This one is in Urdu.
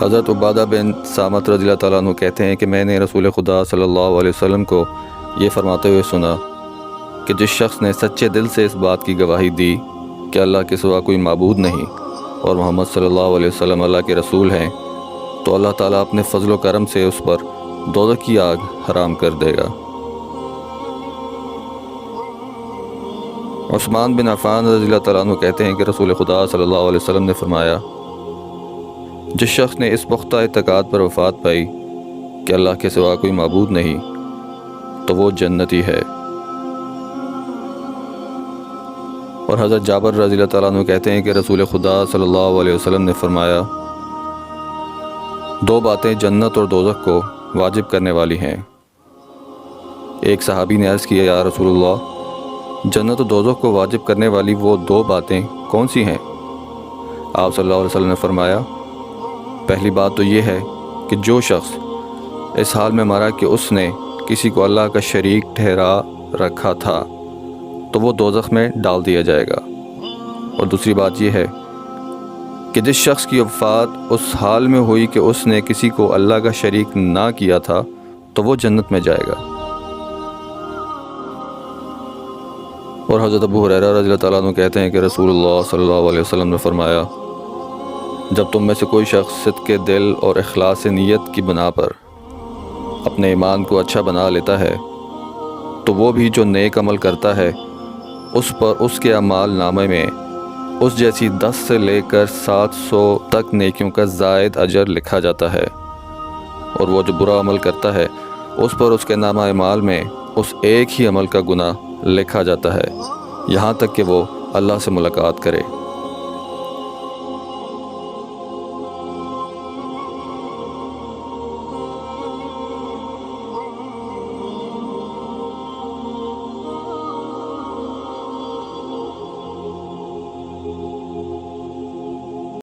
حضرت عبادہ بن صامت رضی اللہ تعالیٰ عنہ کہتے ہیں کہ میں نے رسول خدا صلی اللہ علیہ وسلم کو یہ فرماتے ہوئے سنا کہ جس شخص نے سچے دل سے اس بات کی گواہی دی کہ اللہ کے سوا کوئی معبود نہیں اور محمد صلی اللہ علیہ وسلم اللہ کے رسول ہیں، تو اللہ تعالیٰ اپنے فضل و کرم سے اس پر دوزخ کی آگ حرام کر دے گا۔ عثمان بن عفان رضی اللہ تعالیٰ عنہ کہتے ہیں کہ رسول خدا صلی اللہ علیہ وسلم نے فرمایا، جس شخص نے اس پختہ اعتقاد پر وفات پائی کہ اللہ کے سوا کوئی معبود نہیں تو وہ جنتی ہے۔ اور حضرت جابر رضی اللہ تعالیٰ عنہ کہتے ہیں کہ رسول خدا صلی اللہ علیہ وسلم نے فرمایا، دو باتیں جنت اور دوزخ کو واجب کرنے والی ہیں۔ ایک صحابی نے عرض کیا، یا رسول اللہ، جنت و دوزخ کو واجب کرنے والی وہ دو باتیں کون سی ہیں؟ آپ صلی اللہ علیہ وسلم نے فرمایا، پہلی بات تو یہ ہے کہ جو شخص اس حال میں مرا کہ اس نے کسی کو اللہ کا شریک ٹھہرا رکھا تھا تو وہ دوزخ میں ڈال دیا جائے گا۔ اور دوسری بات یہ ہے کہ جس شخص کی وفات اس حال میں ہوئی کہ اس نے کسی کو اللہ کا شریک نہ کیا تھا تو وہ جنت میں جائے گا۔ اور حضرت ابو ہریرہ رضی اللہ تعالیٰ عنہ کہتے ہیں کہ رسول اللہ صلی اللہ علیہ وسلم نے فرمایا، جب تم میں سے کوئی شخص صدق دل اور اخلاص نیت کی بنا پر اپنے ایمان کو اچھا بنا لیتا ہے تو وہ بھی جو نیک عمل کرتا ہے اس پر اس کے اعمال نامے میں اس جیسی 10 سے لے کر 700 تک نیکیوں کا زائد اجر لکھا جاتا ہے، اور وہ جو برا عمل کرتا ہے اس پر اس کے نامہ اعمال میں اس ایک ہی عمل کا گناہ لکھا جاتا ہے، یہاں تک کہ وہ اللہ سے ملاقات کرے۔